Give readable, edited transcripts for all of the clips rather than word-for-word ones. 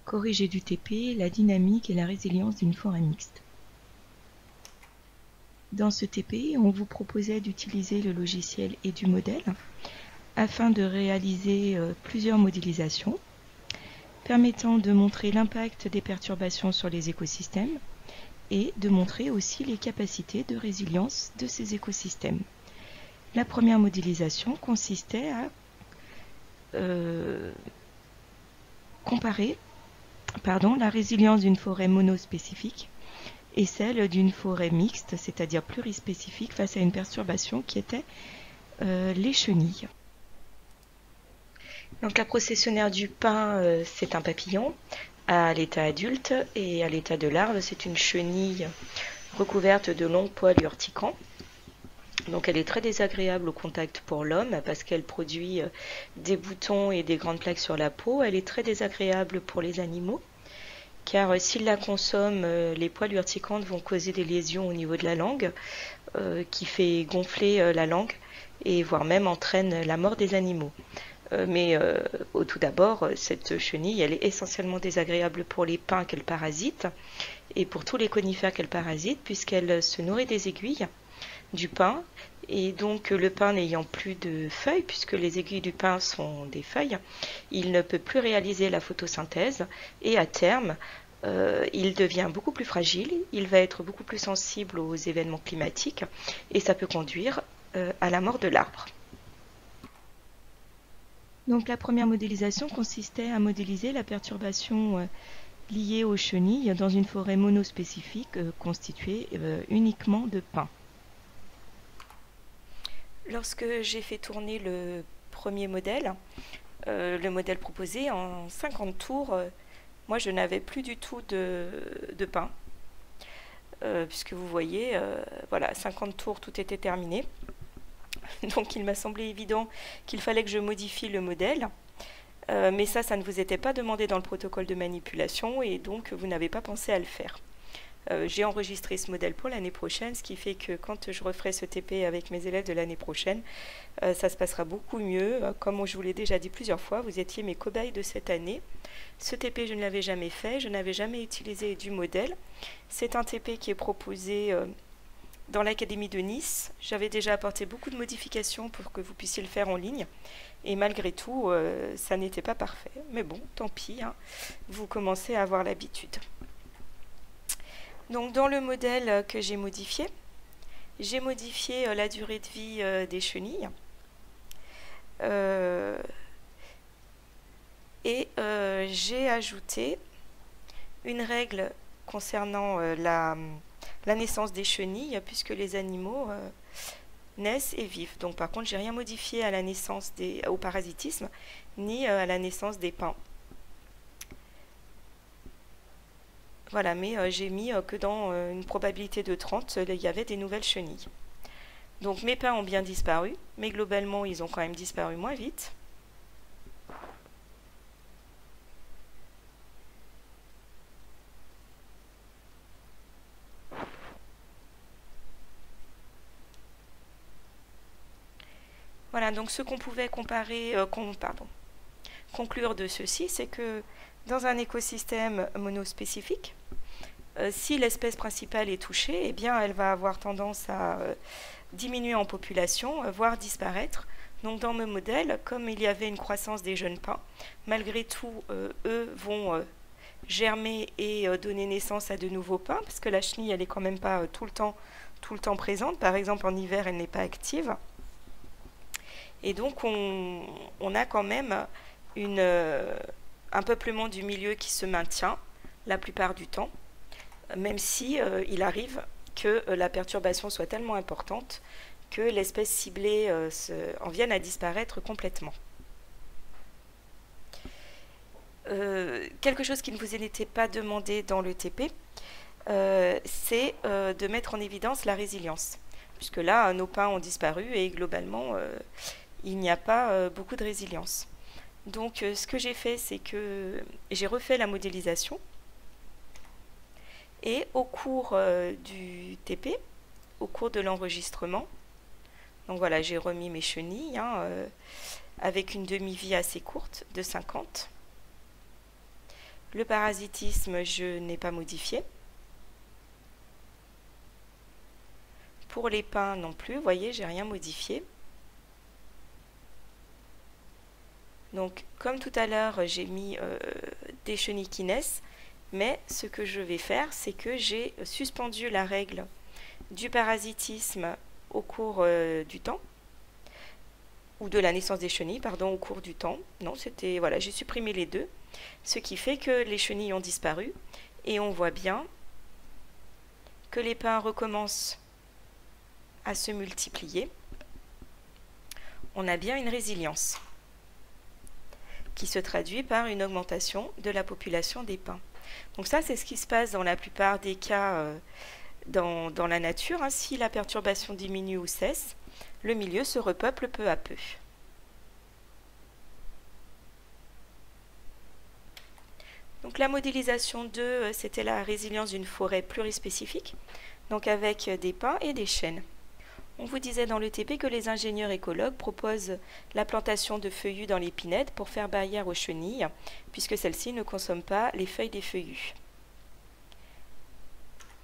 corriger du TP, la dynamique et la résilience d'une forêt mixte. Dans ce TP, on vous proposait d'utiliser le logiciel EduModel afin de réaliser plusieurs modélisations permettant de montrer l'impact des perturbations sur les écosystèmes et de montrer aussi les capacités de résilience de ces écosystèmes. La première modélisation consistait à comparer la résilience d'une forêt monospécifique et celle d'une forêt mixte, c'est-à-dire plurispécifique, face à une perturbation qui était les chenilles. Donc la processionnaire du pin, c'est un papillon à l'état adulte, et à l'état de larve, c'est une chenille recouverte de longs poils urticants. Donc elle est très désagréable au contact pour l'homme parce qu'elle produit des boutons et des grandes plaques sur la peau. Elle est très désagréable pour les animaux car s'ils la consomment, les poils urticantes vont causer des lésions au niveau de la langue qui fait gonfler la langue et voire même entraîne la mort des animaux. Mais au tout d'abord, cette chenille, elle est essentiellement désagréable pour les pins qu'elle parasite et pour tous les conifères qu'elle parasite puisqu'elle se nourrit des aiguilles du pin, et donc le pin n'ayant plus de feuilles, puisque les aiguilles du pin sont des feuilles, il ne peut plus réaliser la photosynthèse, et à terme, il devient beaucoup plus fragile, il va être beaucoup plus sensible aux événements climatiques, et ça peut conduire à la mort de l'arbre. Donc la première modélisation consistait à modéliser la perturbation liée aux chenilles dans une forêt monospécifique constituée uniquement de pins. Lorsque j'ai fait tourner le premier modèle, le modèle proposé en 50 tours, moi je n'avais plus du tout de pin. Puisque vous voyez, voilà, 50 tours, tout était terminé. Donc il m'a semblé évident qu'il fallait que je modifie le modèle. Mais ça ne vous était pas demandé dans le protocole de manipulation et donc vous n'avez pas pensé à le faire. J'ai enregistré ce modèle pour l'année prochaine, ce qui fait que quand je referai ce TP avec mes élèves de l'année prochaine, ça se passera beaucoup mieux. Comme je vous l'ai déjà dit plusieurs fois, vous étiez mes cobayes de cette année. Ce TP, je ne l'avais jamais fait, je n'avais jamais utilisé du modèle. C'est un TP qui est proposé dans l'Académie de Nice. J'avais déjà apporté beaucoup de modifications pour que vous puissiez le faire en ligne. Et malgré tout, ça n'était pas parfait. Mais bon, tant pis, hein, vous commencez à avoir l'habitude. Donc dans le modèle que j'ai modifié la durée de vie des chenilles et j'ai ajouté une règle concernant la naissance des chenilles puisque les animaux naissent et vivent. Donc par contre, j'ai rien modifié à la naissance au parasitisme ni à la naissance des pins. Voilà, mais j'ai mis que dans une probabilité de 30, il y avait des nouvelles chenilles. Donc mes pins ont bien disparu, mais globalement, ils ont quand même disparu moins vite. Voilà, donc ce qu'on pouvait conclure de ceci, c'est que dans un écosystème monospécifique, si l'espèce principale est touchée, eh bien, elle va avoir tendance à diminuer en population, voire disparaître. Donc dans mon modèle, comme il y avait une croissance des jeunes pins, malgré tout, eux vont germer et donner naissance à de nouveaux pins, parce que la chenille, elle n'est quand même pas tout le temps présente. Par exemple, en hiver, elle n'est pas active. Et donc, on a quand même un peuplement du milieu qui se maintient la plupart du temps, même si il arrive que la perturbation soit tellement importante que l'espèce ciblée en vienne à disparaître complètement. Quelque chose qui ne vous était pas demandé dans le TP, c'est de mettre en évidence la résilience, puisque là, nos pins ont disparu et globalement, il n'y a pas beaucoup de résilience. Donc ce que j'ai fait, c'est que j'ai refait la modélisation et au cours du TP, au cours de l'enregistrement, donc voilà, j'ai remis mes chenilles avec une demi-vie assez courte de 50. Le parasitisme, je n'ai pas modifié. Pour les pins non plus, vous voyez, j'ai rien modifié. Donc, comme tout à l'heure, j'ai mis des chenilles qui naissent, mais ce que je vais faire, c'est que j'ai suspendu la règle du parasitisme au cours du temps, ou de la naissance des chenilles, pardon, au cours du temps. Non, c'était, voilà, j'ai supprimé les deux, ce qui fait que les chenilles ont disparu, et on voit bien que les pins recommencent à se multiplier. On a bien une résilience qui se traduit par une augmentation de la population des pins. Donc ça, c'est ce qui se passe dans la plupart des cas dans la nature. Hein. Si la perturbation diminue ou cesse, le milieu se repeuple peu à peu. Donc la modélisation 2, c'était la résilience d'une forêt plurispécifique, donc avec des pins et des chênes. On vous disait dans le TP que les ingénieurs écologues proposent la plantation de feuillus dans les pinèdes pour faire barrière aux chenilles, puisque celles-ci ne consomment pas les feuilles des feuillus.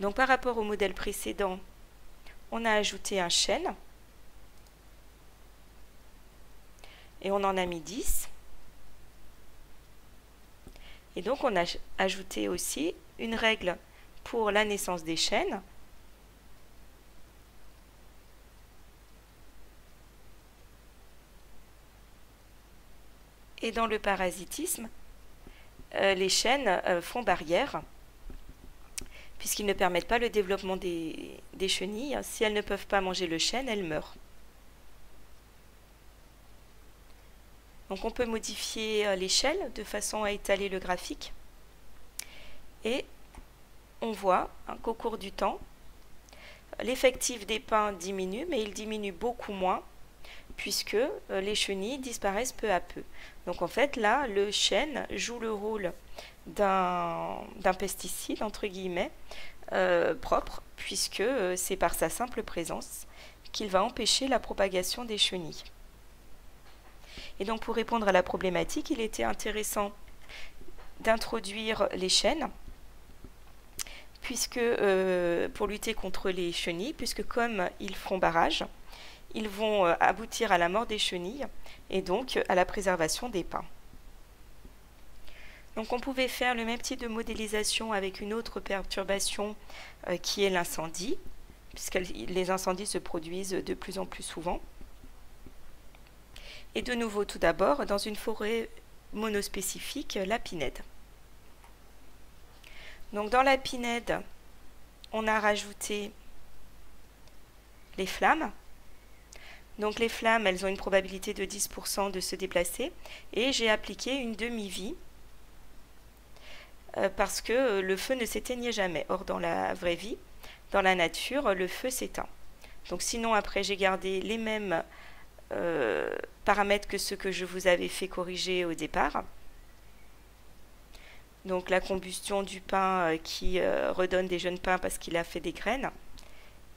Donc par rapport au modèle précédent, on a ajouté un chêne, et on en a mis 10. Et donc on a ajouté aussi une règle pour la naissance des chênes, et dans le parasitisme, les chênes font barrière, puisqu'ils ne permettent pas le développement des chenilles. Si elles ne peuvent pas manger le chêne, elles meurent. Donc on peut modifier l'échelle de façon à étaler le graphique. Et on voit qu'au cours du temps, l'effectif des pins diminue, mais il diminue beaucoup moins, puisque les chenilles disparaissent peu à peu. Donc en fait là, le chêne joue le rôle d'un pesticide, entre guillemets, propre, puisque c'est par sa simple présence qu'il va empêcher la propagation des chenilles. Et donc pour répondre à la problématique, il était intéressant d'introduire les chênes, puisque pour lutter contre les chenilles, puisque comme ils font barrage, ils vont aboutir à la mort des chenilles et donc à la préservation des pins. Donc on pouvait faire le même type de modélisation avec une autre perturbation qui est l'incendie, puisque les incendies se produisent de plus en plus souvent. Et de nouveau, tout d'abord, dans une forêt monospécifique, la pinède. Donc dans la pinède, on a rajouté les flammes. Donc les flammes, elles ont une probabilité de 10% de se déplacer, et j'ai appliqué une demi-vie parce que le feu ne s'éteignait jamais. Or dans la vraie vie, dans la nature, le feu s'éteint. Donc sinon après j'ai gardé les mêmes paramètres que ceux que je vous avais fait corriger au départ. Donc la combustion du pain qui redonne des jeunes pins parce qu'il a fait des graines.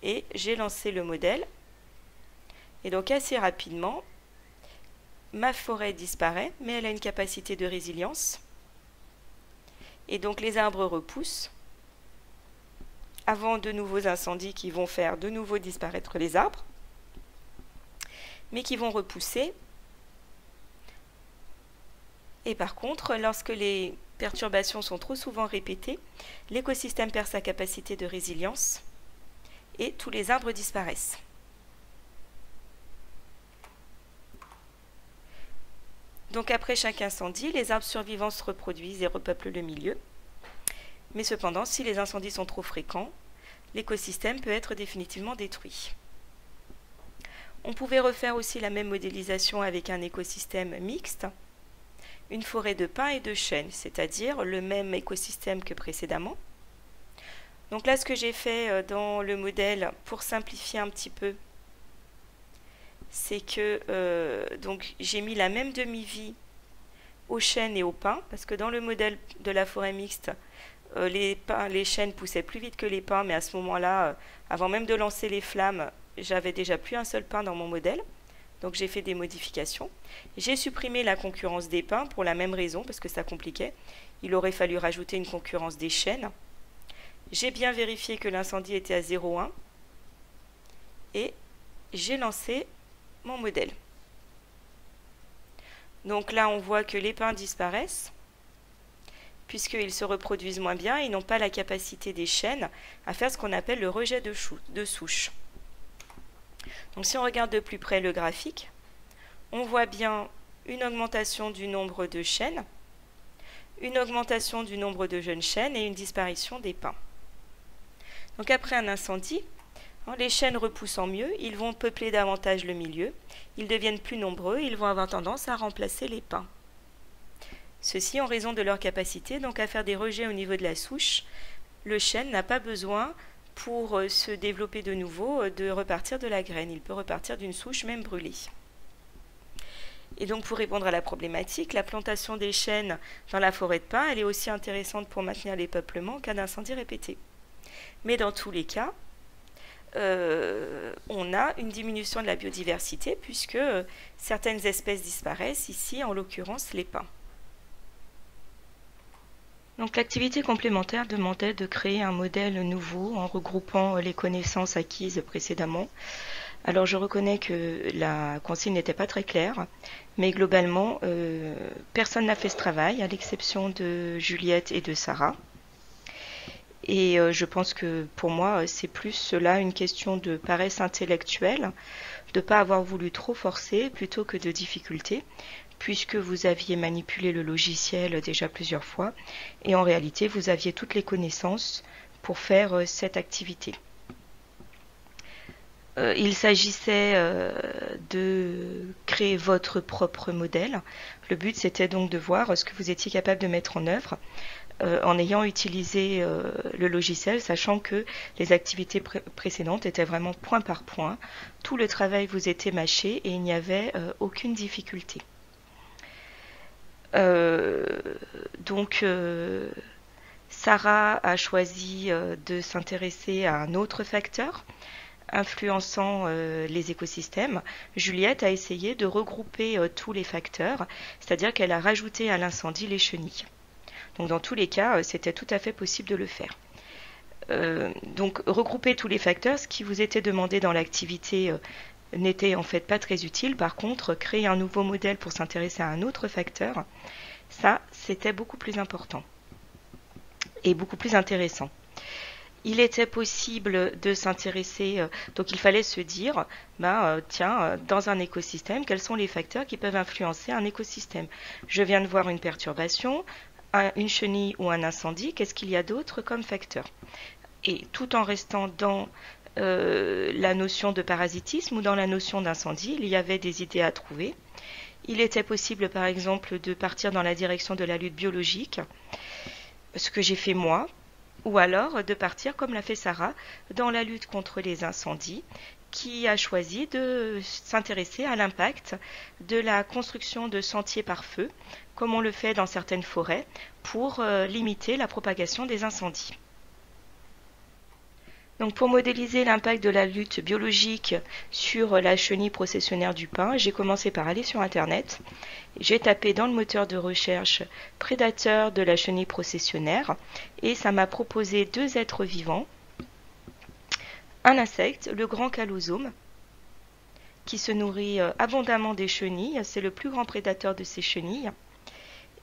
Et j'ai lancé le modèle. Et donc assez rapidement, ma forêt disparaît, mais elle a une capacité de résilience. Et donc les arbres repoussent avant de nouveaux incendies qui vont faire de nouveau disparaître les arbres, mais qui vont repousser. Et par contre, lorsque les perturbations sont trop souvent répétées, l'écosystème perd sa capacité de résilience et tous les arbres disparaissent. Donc après chaque incendie, les arbres survivants se reproduisent et repeuplent le milieu. Mais cependant, si les incendies sont trop fréquents, l'écosystème peut être définitivement détruit. On pouvait refaire aussi la même modélisation avec un écosystème mixte, une forêt de pins et de chênes, c'est-à-dire le même écosystème que précédemment. Donc là, ce que j'ai fait dans le modèle, pour simplifier un petit peu, c'est que donc j'ai mis la même demi-vie aux chênes et aux pins, parce que dans le modèle de la forêt mixte, les chênes poussaient plus vite que les pins, mais à ce moment-là, avant même de lancer les flammes, j'avais déjà plus un seul pin dans mon modèle. Donc j'ai fait des modifications. J'ai supprimé la concurrence des pins pour la même raison, parce que ça compliquait. Il aurait fallu rajouter une concurrence des chênes. J'ai bien vérifié que l'incendie était à 0,1 et j'ai lancé mon modèle. Donc là, on voit que les pins disparaissent, puisqu'ils se reproduisent moins bien, ils n'ont pas la capacité des chênes à faire ce qu'on appelle le rejet de souche. Donc si on regarde de plus près le graphique, on voit bien une augmentation du nombre de chênes, une augmentation du nombre de jeunes chênes et une disparition des pins. Donc après un incendie, les chênes repoussant mieux, ils vont peupler davantage le milieu, ils deviennent plus nombreux, ils vont avoir tendance à remplacer les pins. Ceci en raison de leur capacité donc à faire des rejets au niveau de la souche. Le chêne n'a pas besoin, pour se développer de nouveau, de repartir de la graine. Il peut repartir d'une souche même brûlée. Et donc pour répondre à la problématique, la plantation des chênes dans la forêt de pins, elle est aussi intéressante pour maintenir les peuplements qu'un incendie répété. Mais dans tous les cas, on a une diminution de la biodiversité puisque certaines espèces disparaissent, ici en l'occurrence les pins. Donc l'activité complémentaire demandait de créer un modèle nouveau en regroupant les connaissances acquises précédemment. Alors je reconnais que la consigne n'était pas très claire, mais globalement, personne n'a fait ce travail, à l'exception de Juliette et de Sarah. Et je pense que pour moi, c'est plus cela une question de paresse intellectuelle, de ne pas avoir voulu trop forcer plutôt que de difficulté, puisque vous aviez manipulé le logiciel déjà plusieurs fois, et en réalité, vous aviez toutes les connaissances pour faire cette activité. Il s'agissait de créer votre propre modèle. Le but, c'était donc de voir ce que vous étiez capable de mettre en œuvre en ayant utilisé le logiciel, sachant que les activités précédentes étaient vraiment point par point. Tout le travail vous était mâché et il n'y avait aucune difficulté. Donc, Sarah a choisi de s'intéresser à un autre facteur influençant les écosystèmes. Juliette a essayé de regrouper tous les facteurs, c'est-à-dire qu'elle a rajouté à l'incendie les chenilles. Donc dans tous les cas, c'était tout à fait possible de le faire. Donc regrouper tous les facteurs, ce qui vous était demandé dans l'activité n'était en fait pas très utile. Par contre, créer un nouveau modèle pour s'intéresser à un autre facteur, ça, c'était beaucoup plus important et beaucoup plus intéressant. Il était possible de s'intéresser, donc il fallait se dire, tiens, dans un écosystème, quels sont les facteurs qui peuvent influencer un écosystème? Je viens de voir une perturbation, une chenille ou un incendie, qu'est-ce qu'il y a d'autre comme facteur? Et tout en restant dans la notion de parasitisme ou dans la notion d'incendie, il y avait des idées à trouver. Il était possible, par exemple, de partir dans la direction de la lutte biologique, ce que j'ai fait moi, ou alors de partir, comme l'a fait Sarah, dans la lutte contre les incendies, qui a choisi de s'intéresser à l'impact de la construction de sentiers par feu, comme on le fait dans certaines forêts, pour limiter la propagation des incendies. Donc pour modéliser l'impact de la lutte biologique sur la chenille processionnaire du pin, j'ai commencé par aller sur Internet. J'ai tapé dans le moteur de recherche prédateur de la chenille processionnaire et ça m'a proposé deux êtres vivants. Un insecte, le grand calosome, qui se nourrit abondamment des chenilles, c'est le plus grand prédateur de ces chenilles,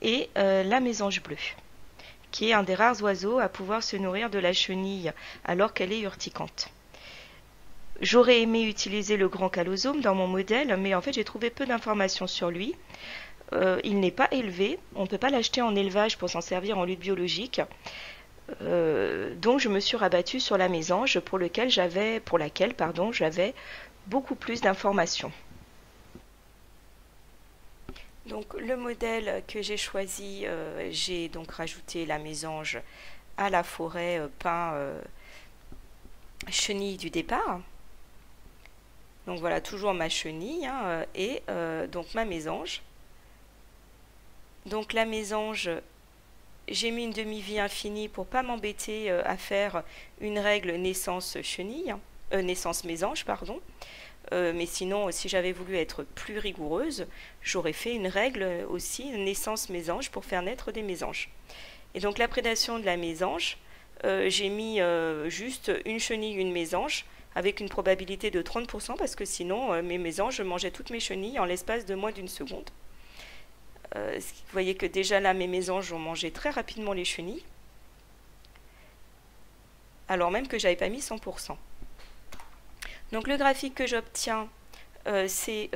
et la mésange bleue, qui est un des rares oiseaux à pouvoir se nourrir de la chenille alors qu'elle est urticante. J'aurais aimé utiliser le grand calosome dans mon modèle, mais en fait j'ai trouvé peu d'informations sur lui. Il n'est pas élevé, on ne peut pas l'acheter en élevage pour s'en servir en lutte biologique. Donc je me suis rabattue sur la mésange pour laquelle j'avais beaucoup plus d'informations. Donc le modèle que j'ai choisi, j'ai donc rajouté la mésange à la forêt pin chenille du départ. Donc voilà, toujours ma chenille et donc ma mésange. Donc la mésange, j'ai mis une demi-vie infinie pour pas m'embêter à faire une règle naissance chenille, naissance mésange, pardon. mais sinon, si j'avais voulu être plus rigoureuse, j'aurais fait une règle aussi, naissance-mésange, pour faire naître des mésanges. Et donc la prédation de la mésange, j'ai mis juste une chenille, une mésange, avec une probabilité de 30%, parce que sinon, mes mésanges mangeaient toutes mes chenilles en l'espace de moins d'une seconde. Vous voyez que déjà là, mes mésanges ont mangé très rapidement les chenilles, alors même que j'avais pas mis 100%. Donc le graphique que j'obtiens, c'est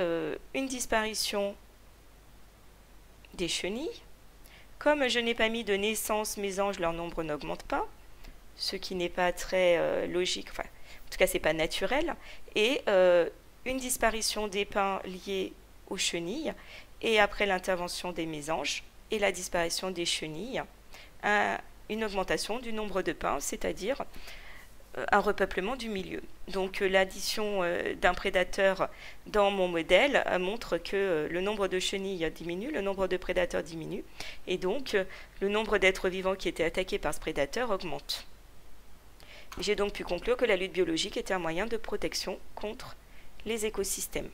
une disparition des chenilles. Comme je n'ai pas mis de naissance mésange, leur nombre n'augmente pas, ce qui n'est pas très logique, enfin, en tout cas c'est pas naturel, et une disparition des pins liés aux chenilles, et après l'intervention des mésanges et la disparition des chenilles, une augmentation du nombre de pins, c'est-à-dire un repeuplement du milieu. Donc l'addition d'un prédateur dans mon modèle montre que le nombre de chenilles diminue, le nombre de prédateurs diminue, et donc le nombre d'êtres vivants qui étaient attaqués par ce prédateur augmente. J'ai donc pu conclure que la lutte biologique était un moyen de protection contre les écosystèmes.